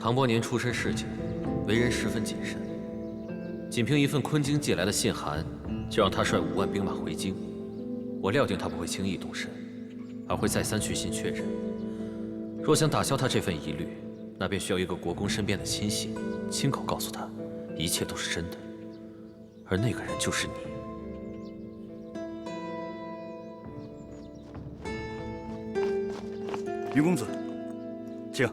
唐伯年出身市井，为人十分谨慎。仅凭一份昆京寄来的信函，就让他率5万兵马回京。我料定他不会轻易动身，而会再三去信确认。若想打消他这份疑虑，那便需要一个国公身边的亲信，亲口告诉他，一切都是真的。而那个人就是你。云公子，请。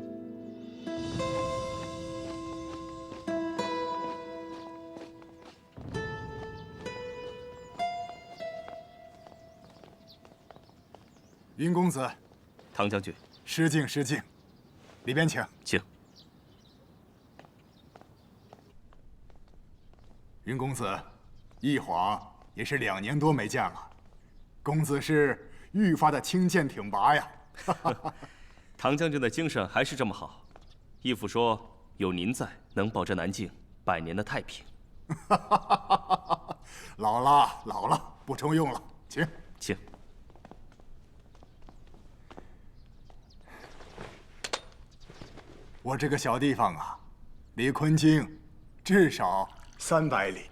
云公子，唐将军，失敬失敬，里边请。请。云公子，一晃也是2年多没见了，公子是愈发的清健挺拔呀。唐将军的精神还是这么好。义父说，有您在，能保证南境100年的太平。老了，不中用了，请。请。我这个小地方啊，离昆京至少300里，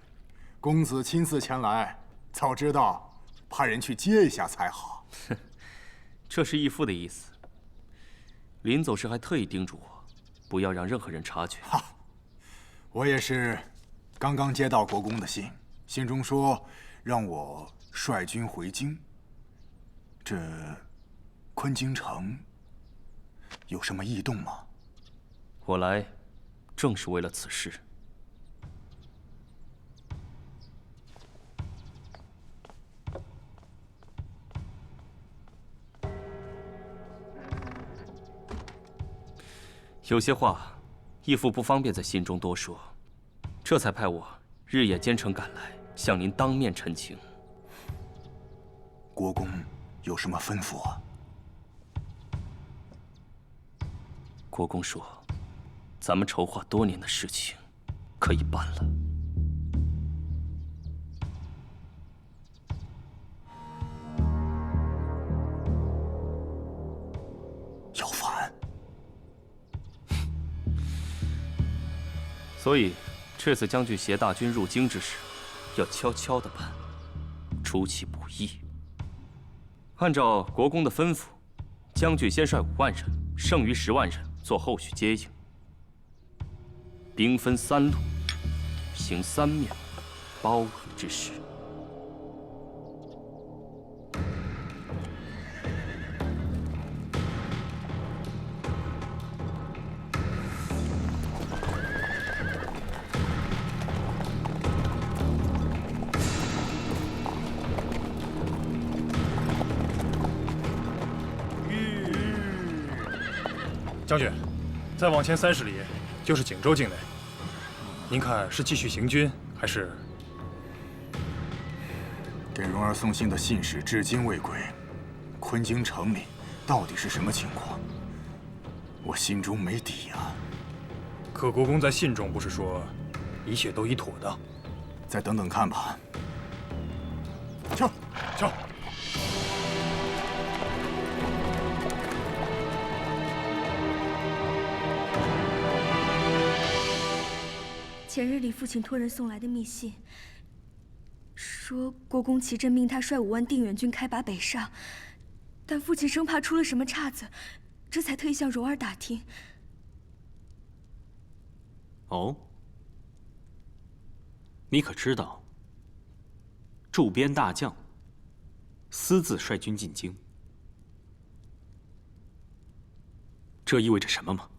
公子亲自前来，早知道派人去接一下才好。这是义父的意思。临走时还特意叮嘱我，不要让任何人察觉。哈，我也是刚刚接到国公的信，信中说让我率军回京。这昆京城有什么异动吗？我来，正是为了此事。有些话，义父不方便在信中多说，这才派我日夜兼程赶来，向您当面陈情。国公有什么吩咐啊？国公说，咱们筹划多年的事情，可以办了。要反？所以，这次将军携大军入京之时，要悄悄地办，出其不意。按照国公的吩咐，将军先率5万人，剩余10万人做后续接应。兵分3路，行3面包围之势。将军，再往前30里就是景州境内。您看是继续行军，还是……给蓉儿送信的信使至今未归，昆京城里到底是什么情况？我心中没底啊。可国公在信中不是说，一切都已妥当？再等等看吧。撤，撤。前日里父亲托人送来的密信，说国公齐振命他率5万定远军开拔北上，但父亲生怕出了什么岔子，这才特意向蓉儿打听。哦，你可知道，驻边大将私自率军进京，这意味着什么吗？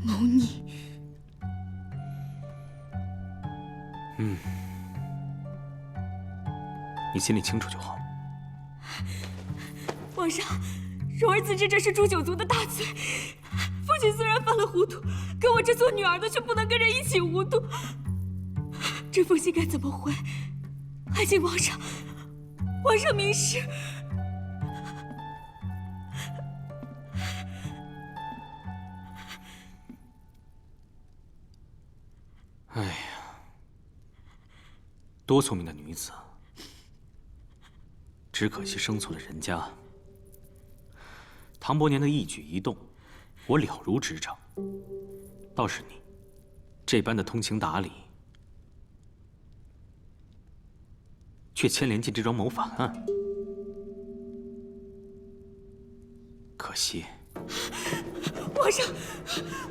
谋逆。你心里清楚就好。皇上，蓉儿自知这是诛9族的大罪，父亲虽然犯了糊涂，可我这做女儿的却不能跟人一起糊涂。这封信该怎么回？还请皇上明示。哎呀，多聪明的女子，只可惜生错了人家。唐伯年的一举一动，我了如指掌。倒是你，这般的通情达理，却牵连进这桩谋反案，可惜。皇上，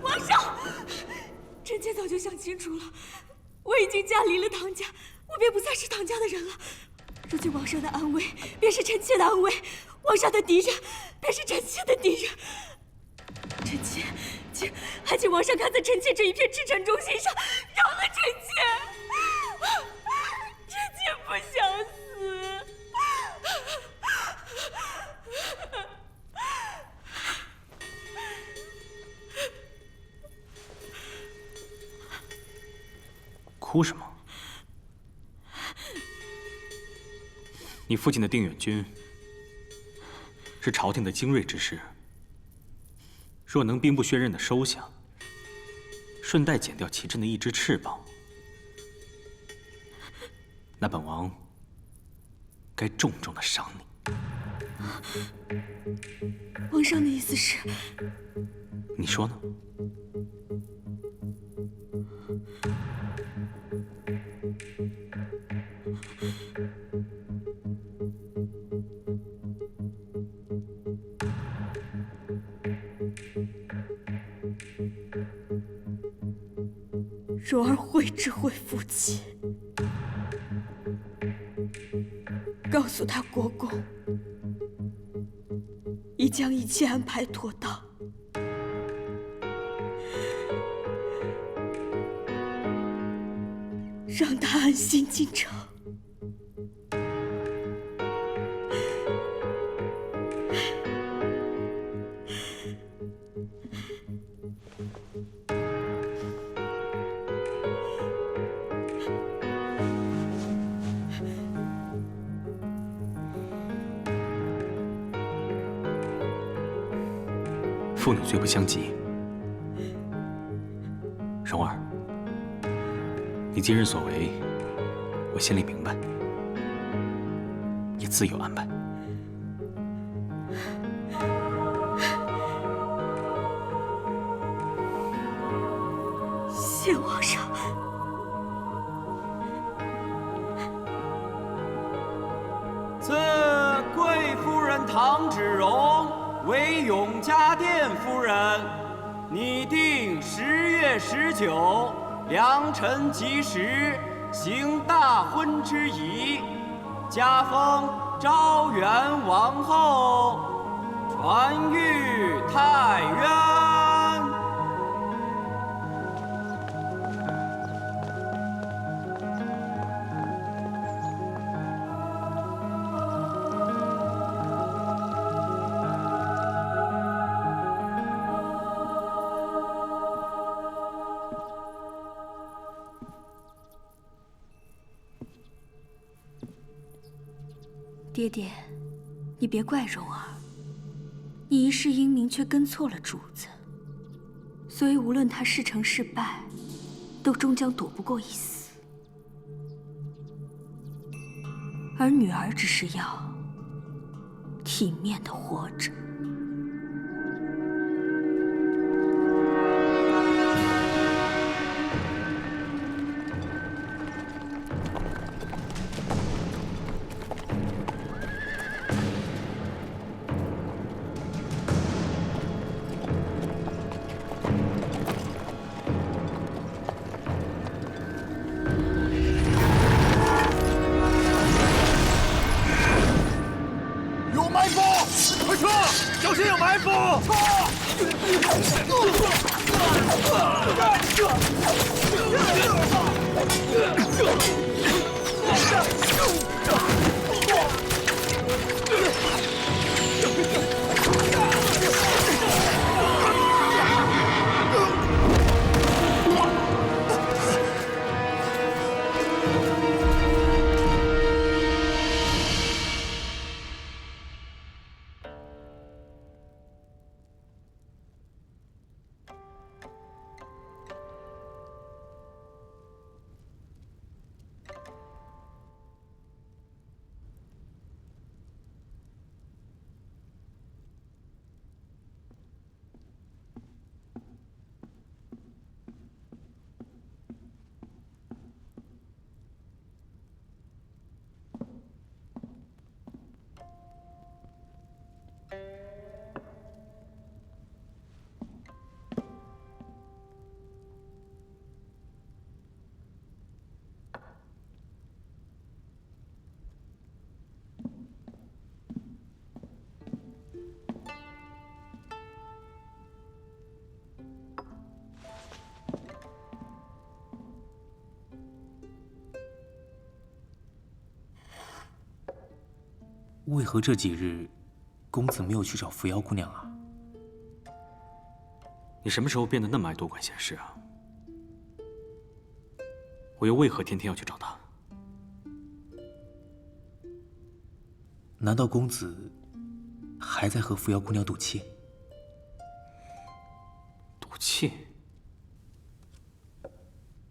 皇上，臣妾早就想清楚了，我已经嫁离了唐家，我便不再是唐家的人了。如今皇上的安危，便是臣妾的安危；皇上的敌人，便是臣妾的敌人。臣妾，还请皇上看在臣妾这一片赤诚忠心上，饶了臣妾。臣妾不想死。哭什么？你父亲的定远军是朝廷的精锐之师，若能兵不血刃的收下，顺带剪掉其阵的一只翅膀，那本王该重重的赏你。皇上的意思是？你说呢？蓉儿会知会父亲，告诉他国公已将一切安排妥当，让他安心进城。父女罪不相及，蓉儿，你今日所为，我心里明白，也自有安排。谢皇上。赐贵夫人唐芷蓉为永嘉殿夫人，拟定10月19良辰吉时，行大婚之仪，加封昭元王后，传谕太渊。爹爹，你别怪蓉儿，你一世英名却跟错了主子，所以无论她是成是败，都终将躲不过一死。而女儿只是要体面的活着。为何这几日公子没有去找扶摇姑娘啊？你什么时候变得那么爱多管闲事啊？我又为何天天要去找她？难道公子还在和扶摇姑娘赌气？赌气？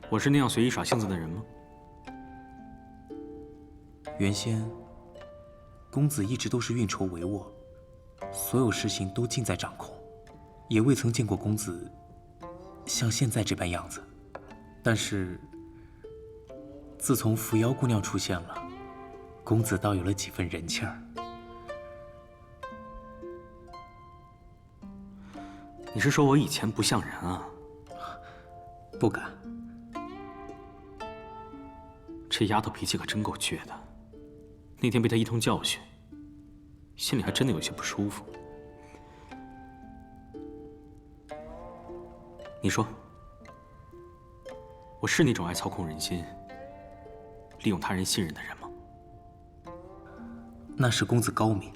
我是那样随意耍性子的人吗？原先，公子一直都是运筹帷幄，所有事情都尽在掌控，也未曾见过公子像现在这般样子。但是，自从扶摇姑娘出现了，公子倒有了几分人气儿。你是说我以前不像人啊？不敢。这丫头脾气可真够倔的。那天被她一通教训，心里还真的有些不舒服。你说，我是那种爱操控人心、利用他人信任的人吗？那是公子高明，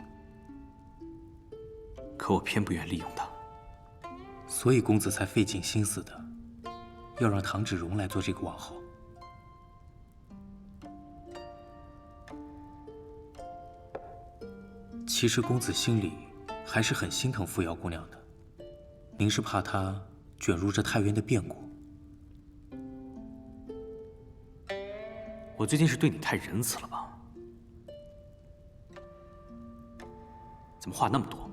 可我偏不愿利用他。所以公子才费尽心思的要让唐芷蓉来做这个王后。其实公子心里还是很心疼扶摇姑娘的，您是怕她卷入这太原的变故。我最近是对你太仁慈了吧？怎么话那么多？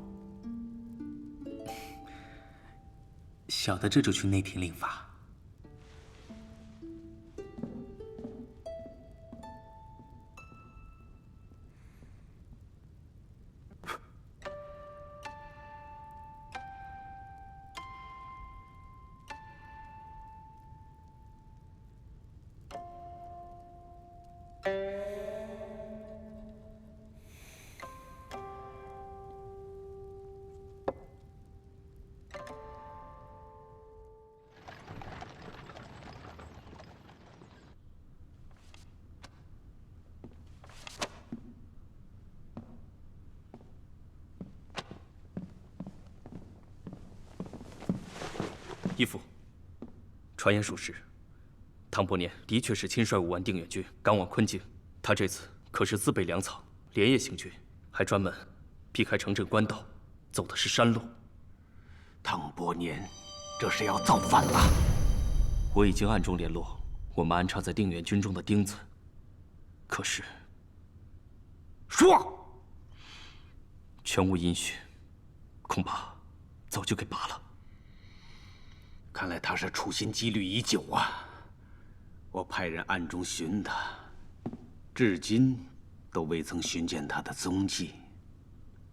小的这就去内廷领罚。义父，传言属实，唐伯年的确是亲率5万定远军赶往昆京。他这次可是自备粮草，连夜行军，还专门避开城镇官道，走的是山路。唐伯年，这是要造反了！我已经暗中联络我们安插在定远军中的钉子，可是说，全无音讯，恐怕早就给拔了。看来他是处心积虑已久啊！我派人暗中寻他，至今都未曾寻见他的踪迹。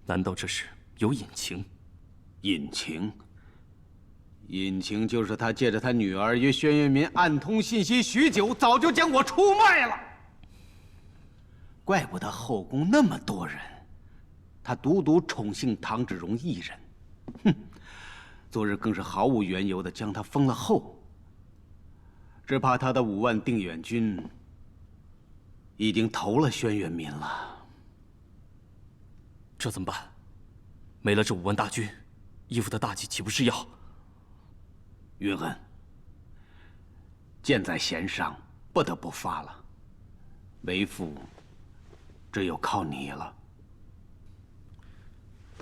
难道这是有隐情？隐情？隐情就是他借着他女儿与轩辕民暗通信息许久，早就将我出卖了。怪不得后宫那么多人，他独独宠幸唐芷蓉一人。哼！昨日更是毫无缘由地将他封了后，只怕他的5万定远军已经投了轩辕民了。这怎么办？没了这5万大军，义父的大计岂不是要……云恩，箭在弦上，不得不发了。为父，只有靠你了。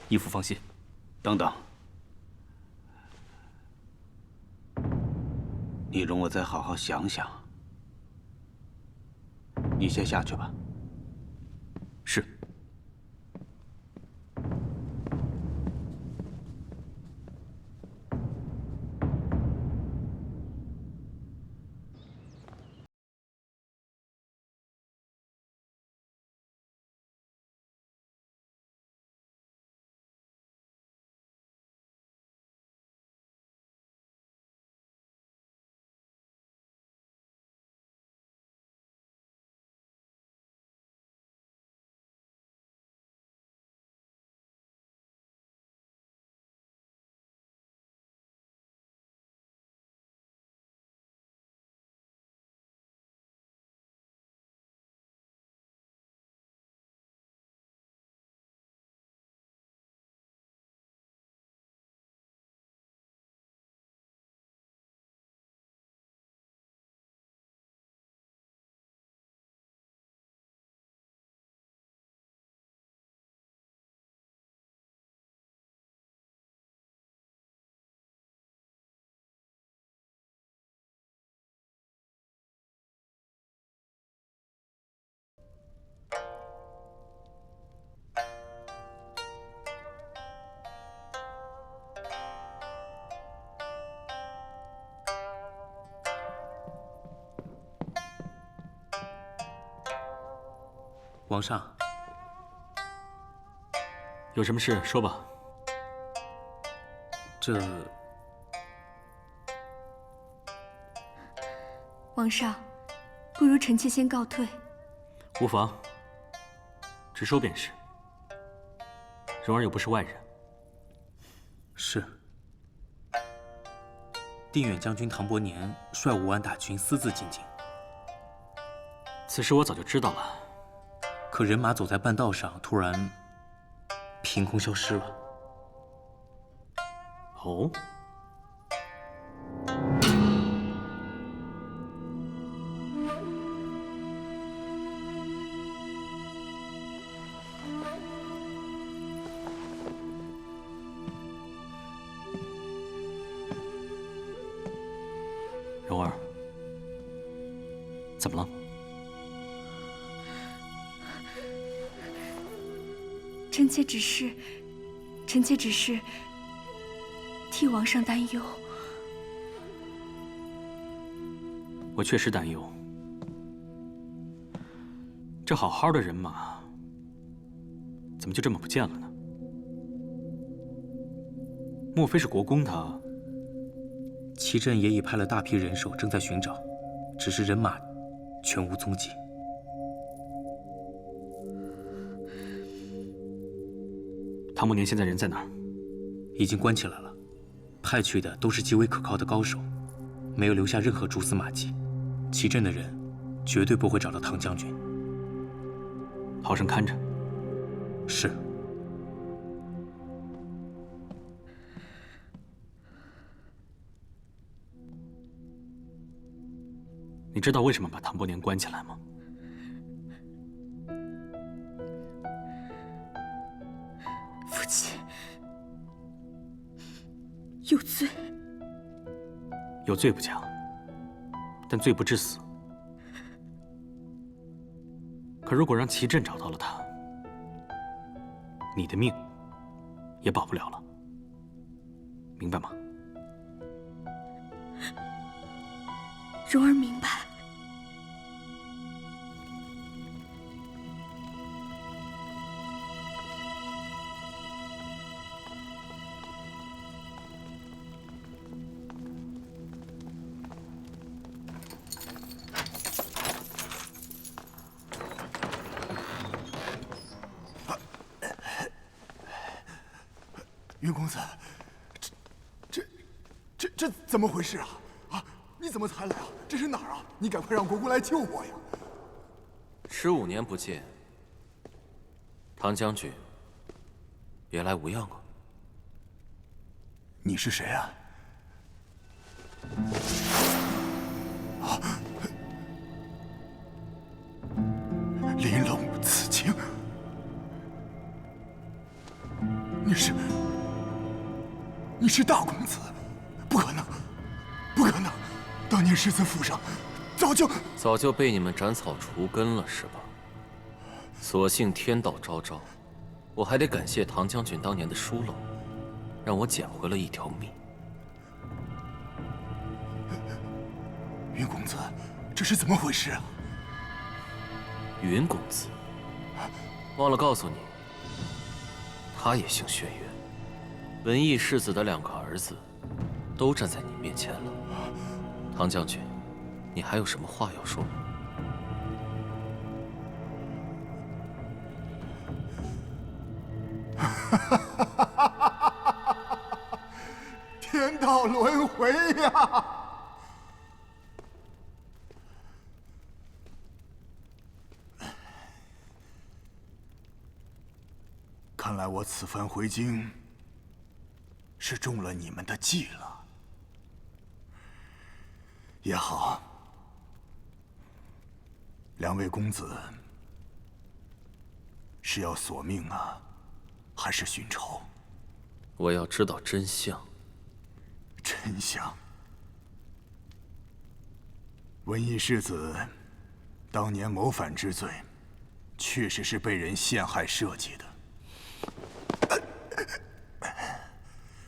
义父放心。等等。你容我再好好想想。你先下去吧。是。王上，有什么事说吧。这……王上，不如臣妾先告退。无妨，直说便是。蓉儿又不是外人。是。定远将军唐伯年率5万大军私自进京，此事我早就知道了。可人马走在半道上，突然凭空消失了。哦。蓉儿，怎么了？臣妾只是替王上担忧。我确实担忧，这好好的人马，怎么就这么不见了呢？莫非是国公他？祁镇也已派了大批人手，正在寻找，只是人马全无踪迹。唐伯年现在人在哪儿？已经关起来了，派去的都是极为可靠的高手，没有留下任何蛛丝马迹。祁镇的人绝对不会找到唐将军。好生看着。是。你知道为什么把唐伯年关起来吗？父亲有罪。有罪不假，但罪不至死。可如果让祁镇找到了他，你的命也保不了了，明白吗？蓉儿明白。云公子，这怎么回事啊？啊，你怎么才来啊？这是哪儿啊？你赶快让国公来救我呀！15年不见，唐将军别来无恙啊？你是谁啊？啊！玲珑紫荆，你是大公子？不可能，不可能！当年世子府上早就被你们斩草除根了，是吧？所幸天道昭昭，我还得感谢唐将军当年的疏漏，让我捡回了一条命。云公子，这是怎么回事啊？云公子，忘了告诉你，他也姓轩辕。文义世子的2个儿子，都站在你面前了。唐将军，你还有什么话要说吗？天道轮回呀！看来我此番回京是中了你们的计了。也好，2位公子是要索命啊，还是寻仇？我要知道真相。真相。文义世子当年谋反之罪，确实是被人陷害设计的。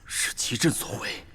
是祁镇所为。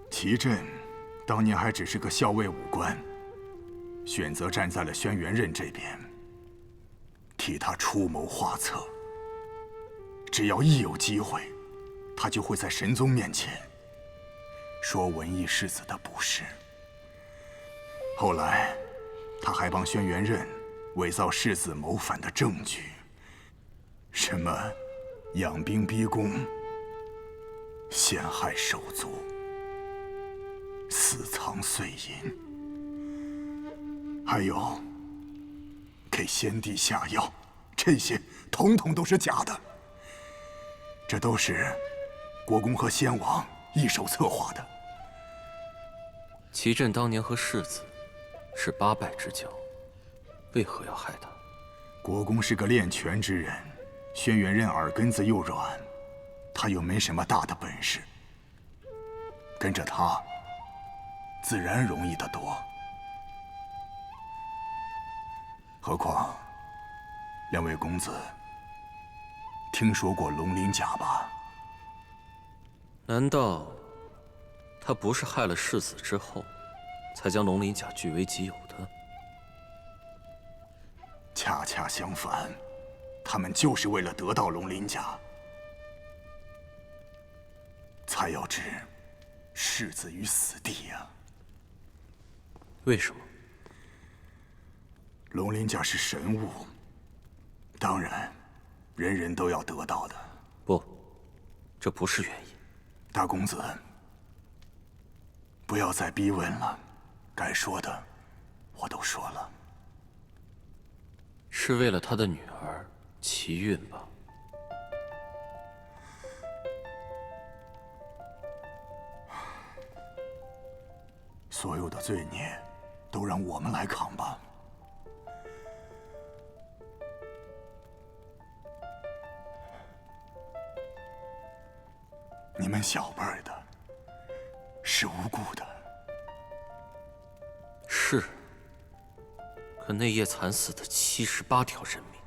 齐震当年还只是个校尉武官，选择站在了轩辕刃这边，替他出谋划策。只要一有机会，他就会在神宗面前说文艺世子的不是。后来，他还帮轩辕刃伪造世子谋反的证据，什么养兵逼宫、陷害手足、私藏碎银，还有给先帝下药，这些统统都是假的。这都是国公和先王一手策划的。齐震当年和世子是八拜之交，为何要害他？国公是个练拳之人，轩辕刃耳根子又软，他又没什么大的本事，跟着他自然容易得多。何况，两位公子听说过龙鳞甲吧？难道他不是害了世子之后，才将龙鳞甲据为己有的？恰恰相反，他们就是为了得到龙鳞甲，才要置世子于死地呀。为什么？龙鳞甲是神物，当然，人人都要得到的。不，这不是原因。大公子，不要再逼问了，该说的我都说了。是为了他的女儿齐韵吧？所有的罪孽都让我们来扛吧。你们小辈儿的是无辜的。是。可那夜惨死的78条人命，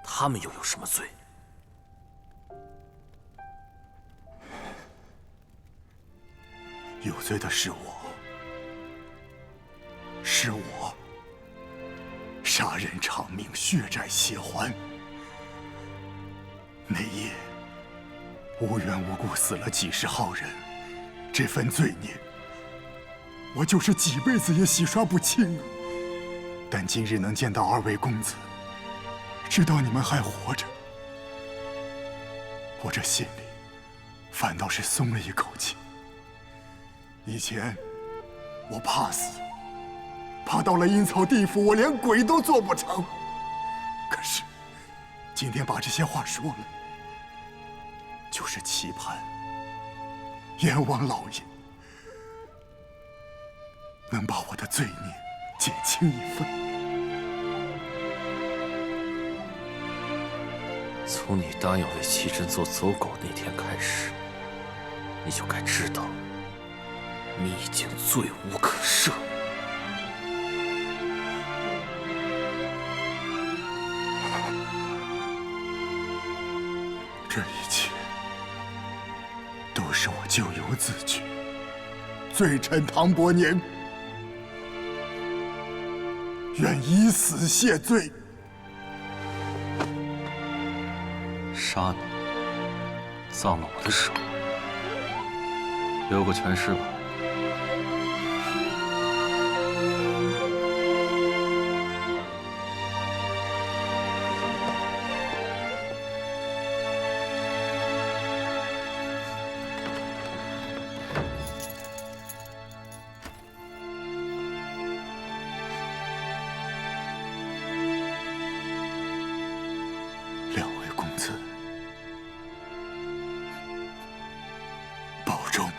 他们又有什么罪？有罪的是我，是我，杀人偿命，血债血还。那夜无缘无故死了几十号人，这份罪孽，我就是几辈子也洗刷不清啊。但今日能见到二位公子，知道你们还活着，我这心里反倒是松了一口气。以前我怕死，怕到了阴曹地府，我连鬼都做不成。可是今天把这些话说了，就是期盼阎王老爷能把我的罪孽减轻一分。从你答应为齐震做走狗那天开始，你就该知道，你已经罪无可赦。这一切都是我咎由自取，罪臣唐伯年愿以死谢罪。杀你，葬了我的手，留个全尸吧。两位公子，保重。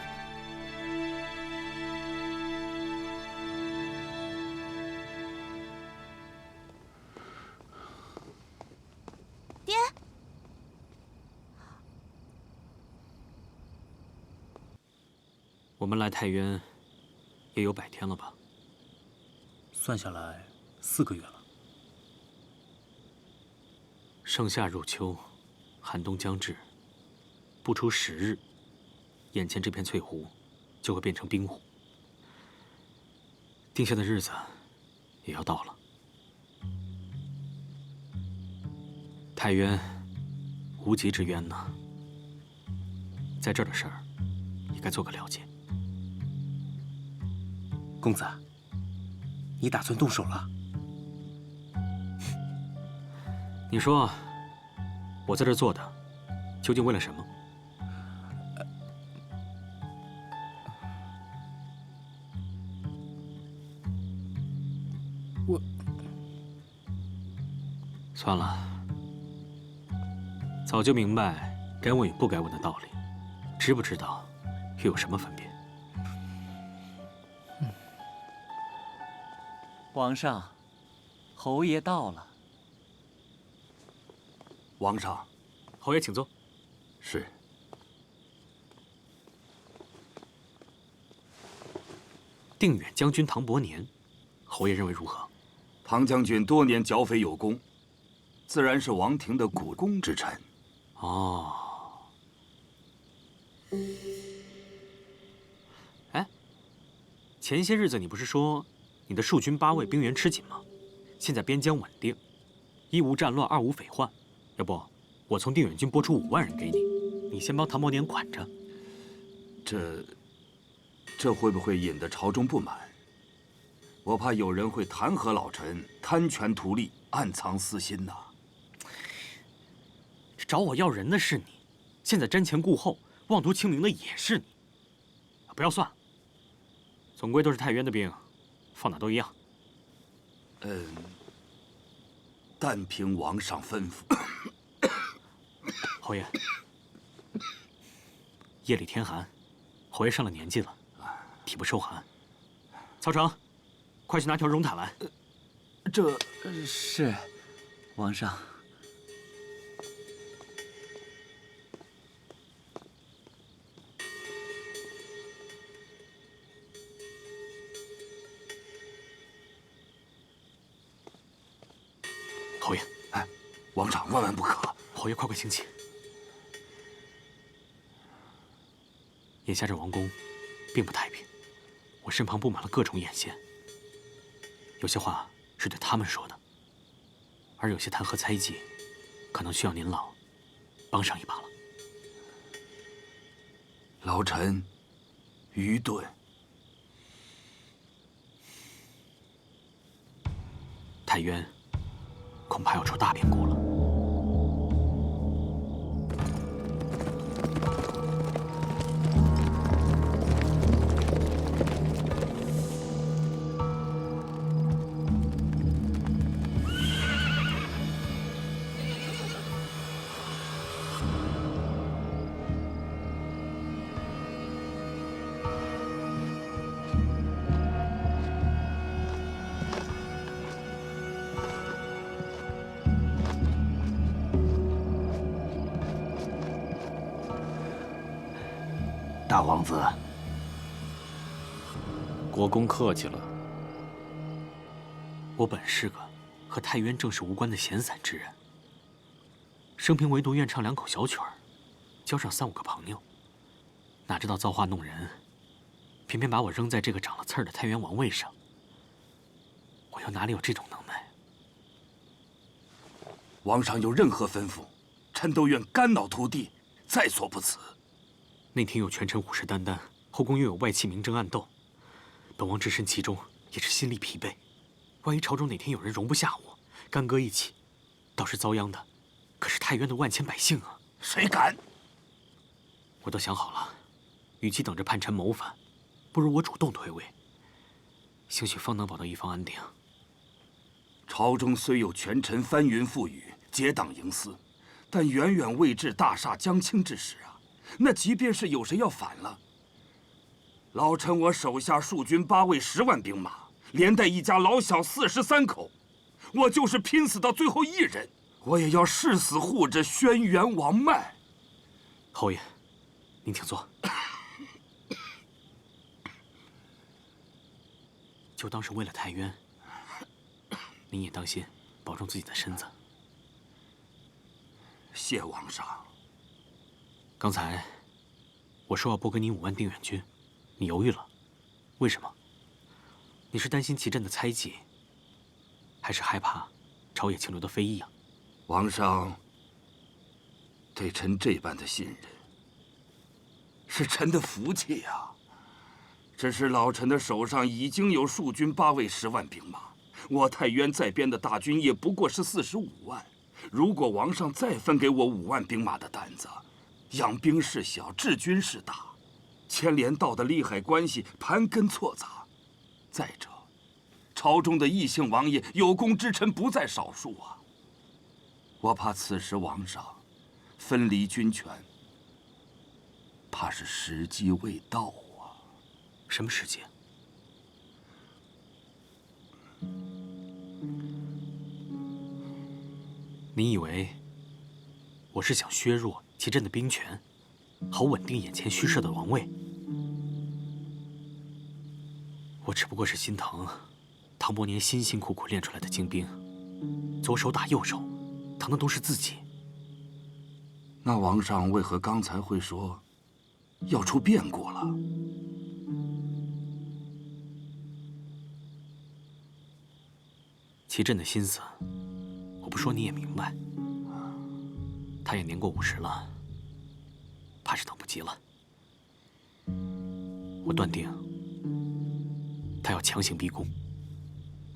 爹，我们来太原也有100天了吧？算下来4个月了。盛夏入秋，寒冬将至，不出10日，眼前这片翠湖就会变成冰雾。定下的日子也要到了。太渊无极之渊呢，在这儿的事儿也该做个了结。公子，你打算动手了？你说，我在这儿做的，究竟为了什么？我算了，早就明白该问与不该问的道理，知不知道又有什么分别？皇上，侯爷到了。皇上，侯爷请坐。是。定远将军唐伯年，侯爷认为如何？唐将军多年剿匪有功，自然是王庭的股肱之臣。哦。哎，前些日子你不是说你的戍军8位兵源吃紧吗？现在边疆稳定，一无战乱，二无匪患。要不，我从定远军拨出5万人给你，你先帮唐伯年管着。这会不会引得朝中不满？我怕有人会弹劾老臣贪权图利，暗藏私心呐。找我要人的是你，现在瞻前顾后、妄图清明的也是你。不要算了，总归都是太渊的兵，放哪都一样。但凭王上吩咐。侯爷，夜里天寒，侯爷上了年纪了，体不受寒。曹成，快去拿条绒毯来。是，皇上。侯爷，王上万万不可！侯爷，快请起。眼下这王宫并不太平，我身旁布满了各种眼线。有些话是对他们说的，而有些弹劾猜忌，可能需要您老帮上一把了。老臣愚钝。太渊恐怕要出大变故了。大皇子，国公客气了。我本是个和太渊政事无关的闲散之人，生平唯独愿唱2口小曲儿，交上3、5个朋友。哪知道造化弄人，偏偏把我扔在这个长了刺儿的太渊王位上。我又哪里有这种能耐？王上有任何吩咐，臣都愿肝脑涂地，在所不辞。内廷有权臣虎视眈眈，后宫又有外戚明争暗斗，本王置身其中也是心力疲惫。万一朝中哪天有人容不下我，干戈一起，到时遭殃的可是太渊的万千百姓啊！谁敢？我都想好了，与其等着叛臣谋反，不如我主动退位，兴许方能保到一方安定。朝中虽有权臣翻云覆雨、结党营私，但远远未至大厦将倾之时啊！那即便是有谁要反了，老臣我手下戍军8位10万兵马，连带一家老小43口，我就是拼死到最后一人，我也要誓死护着轩辕王脉。侯爷，您请坐。就当是为了太渊，您也当心保重自己的身子。谢王上。刚才我说要拨给你5万定远军，你犹豫了，为什么？你是担心祁镇的猜忌，还是害怕朝野清流的非议啊？王上对臣这般的信任，是臣的福气呀。只是老臣的手上已经有戍军8位10万兵马，我太渊在边的大军也不过是45万。如果王上再分给我5万兵马的担子，养兵事小，治军事大，牵连到的利害关系盘根错杂。再者，朝中的异姓王爷有功之臣不在少数啊。我怕此时王上分离军权，怕是时机未到啊。什么时机？你以为我是想削弱祁镇的兵权，好稳定眼前虚设的王位？我只不过是心疼唐伯年辛辛苦苦练出来的精兵，左手打右手，疼的都是自己。那王上为何刚才会说要出变故了？祁镇的心思，我不说你也明白。他也年过50了，怕是等不及了。我断定，他要强行逼宫，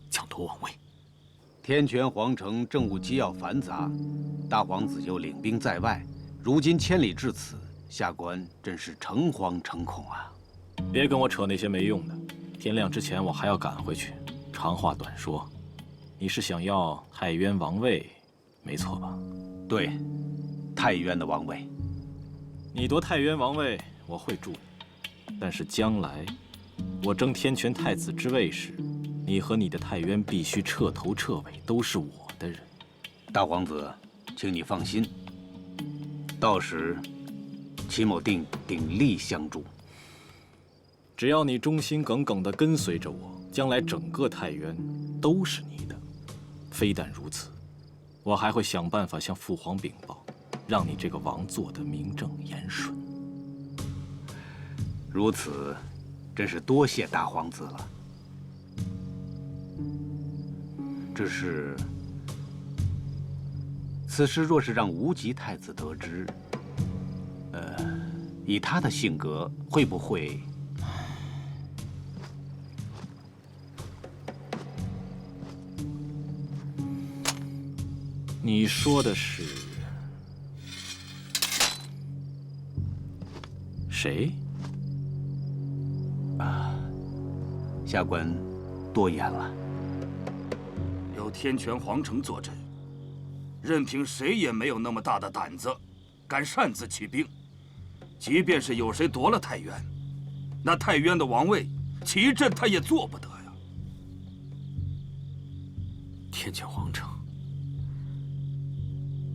抢夺王位。天泉皇城政务机要繁杂，大皇子又领兵在外，如今千里至此，下官真是诚惶诚恐啊！别跟我扯那些没用的，天亮之前我还要赶回去。长话短说，你是想要太渊王位，没错吧？对，太渊的王位。你夺太渊王位，我会助你，但是将来我争天权太子之位时，你和你的太渊必须彻头彻尾都是我的人。大皇子，请你放心，到时祁某定鼎力相助。只要你忠心耿耿地跟随着我，将来整个太渊都是你的。非但如此，我还会想办法向父皇禀报，让你这个王做得名正言顺。如此，真是多谢大皇子了。只是，此事若是让无极太子得知，以他的性格，会不会？你说的是谁？下官多言了。有天泉皇城坐镇，任凭谁也没有那么大的胆子，敢擅自起兵。即便是有谁夺了太渊，那太渊的王位，祁镇他也做不得呀。天泉皇城，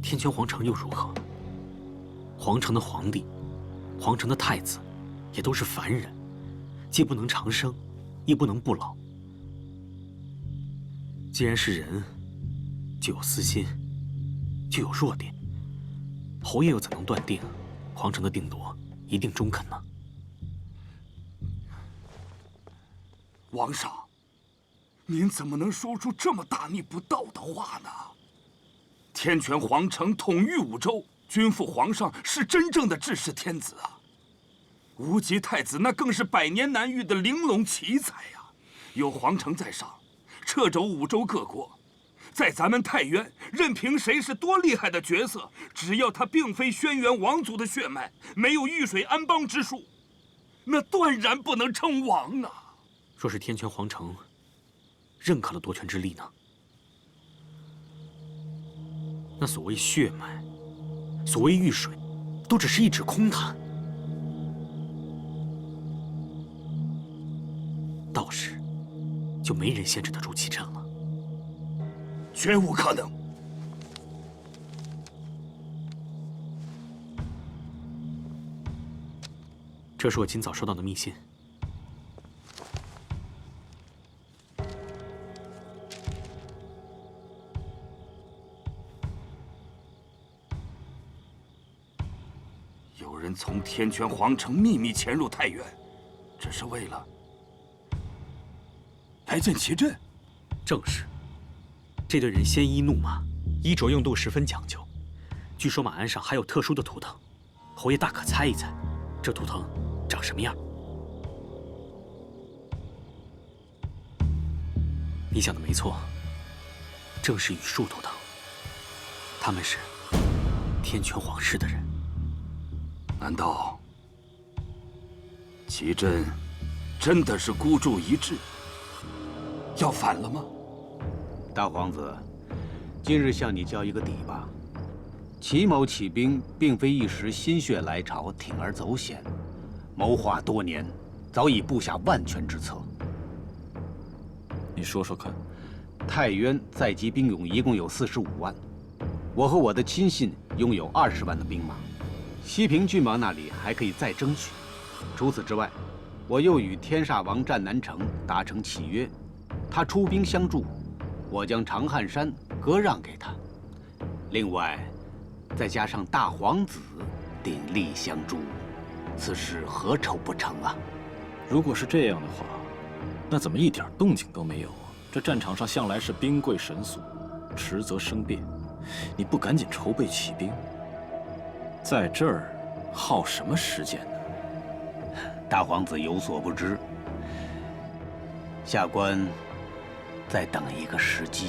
天泉皇城又如何？皇城的皇帝，皇城的太子，也都是凡人，既不能长生，也不能不老。既然是人，就有私心，就有弱点。侯爷又怎能断定皇城的定夺一定中肯呢？王上，您怎么能说出这么大逆不道的话呢？天泉皇城统御5州，君父皇上是真正的治世天子啊！无极太子那更是百年难遇的玲珑奇才呀！有皇城在上，掣肘5州各国，在咱们太渊，任凭谁是多厉害的角色，只要他并非轩辕王族的血脉，没有玉水安邦之术，那断然不能称王啊！若是天泉皇城认可了夺权之力呢？那所谓血脉，所谓玉水，都只是一纸空谈。到时，就没人限制得住祁镇了。绝无可能。这是我今早收到的密信。有人从天泉皇城秘密潜入太原，只是为了来见齐震？正是。这队人鲜衣怒马，衣着用度十分讲究。据说马鞍上还有特殊的图腾，侯爷大可猜一猜，这图腾长什么样？你想的没错，正是羽树图腾。他们是天权皇室的人。难道齐震真的是孤注一掷，要反了吗？大皇子，今日向你交一个底吧。齐某起兵，并非一时心血来潮，铤而走险，谋划多年，早已布下万全之策。你说说看。太渊在籍兵勇一共有45万，我和我的亲信拥有20万的兵马，西平郡王那里还可以再争取。除此之外，我又与天煞王战南城达成契约，他出兵相助，我将长汉山割让给他。另外，再加上大皇子鼎力相助，此事何愁不成啊？如果是这样的话，那怎么一点动静都没有啊？这战场上向来是兵贵神速，迟则生变。你不赶紧筹备起兵，在这儿耗什么时间呢？大皇子有所不知，下官再等一个时机。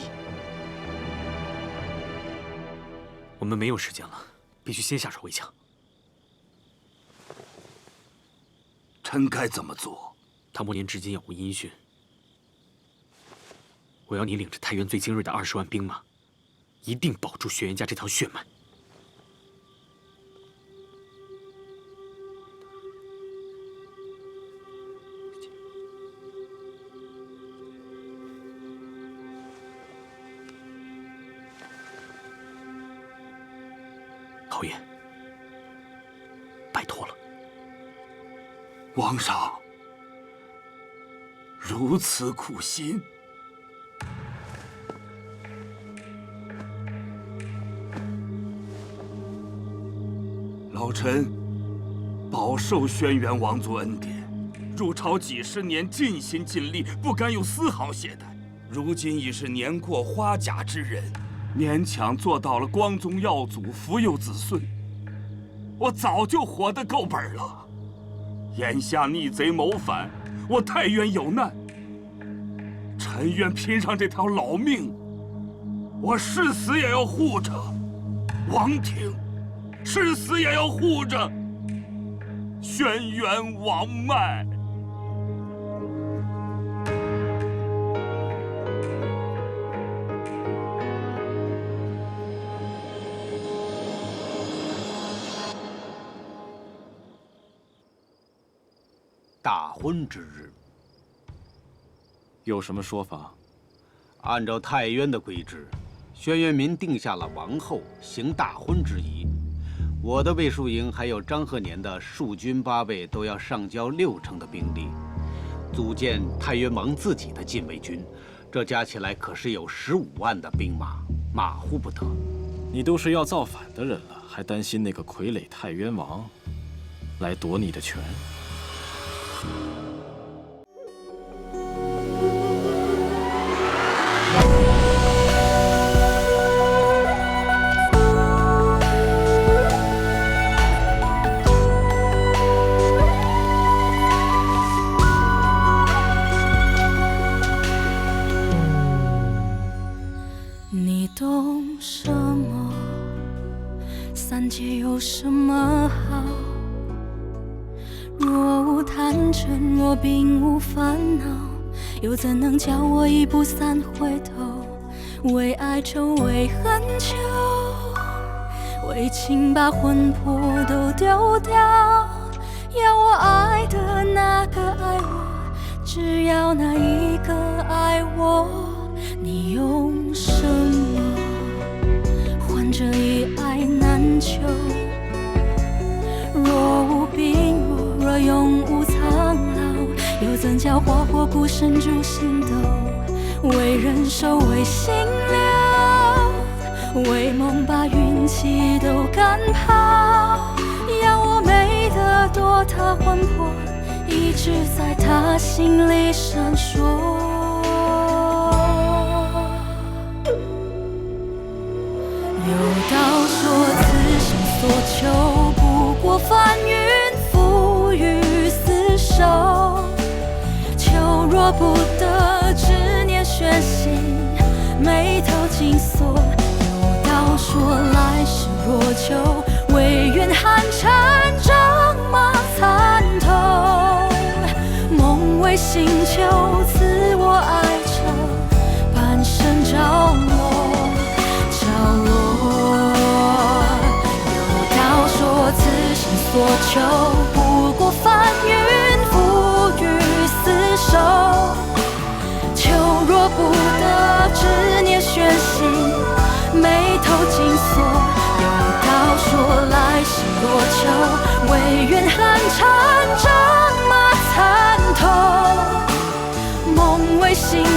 我们没有时间了，必须先下手为强。臣该怎么做？唐伯年至今杳无音讯，我要你领着太原最精锐的20万兵马，一定保住轩辕家这条血脉。侯爷，拜托了。皇上如此苦心，老臣饱受轩辕王族恩典，入朝几十年，尽心尽力，不敢有丝毫懈怠。如今已是年过花甲之人，勉强做到了光宗耀祖、福佑子孙，我早就活得够本了。眼下逆贼谋反，我太原有难，臣愿拼上这条老命，我誓死也要护着王庭，誓死也要护着轩辕王脉。大婚之日，有什么说法？按照太渊的规制，轩辕民定下了王后行大婚之仪。我的卫戍营还有张鹤年的戍军8位都要上交60%的兵力，组建太渊王自己的禁卫军，这加起来可是有15万的兵马，马虎不得。你都是要造反的人了，还担心那个傀儡太渊王来夺你的权？你懂什么？三界有什么好？若无贪嗔，若并无烦恼，又怎能叫我一步三回头？为爱愁，为恨求，为情把魂魄都丢掉。要我爱的那个爱我，只要那一个爱我。你用什么换这一爱难求？若无病弱，若永无苍老，又怎叫花火孤身逐星斗？为人守，为心留，为梦把运气都赶跑。要我美得多他魂魄，一直在他心里闪烁。有道说此生所求不过翻云覆雨厮守，求若不得，执念悬心，眉头紧锁。有道说来世若求，唯愿寒蝉仗马参透。梦为星球赐我爱着，半生着落。有道说此生所求不过翻云覆雨厮守，求若不得，执念悬心，眉头紧锁。有道说来世若求，唯愿寒蝉仗马参透。梦为星球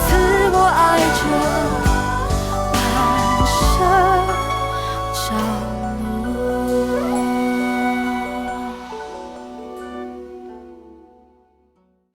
赐我爱着，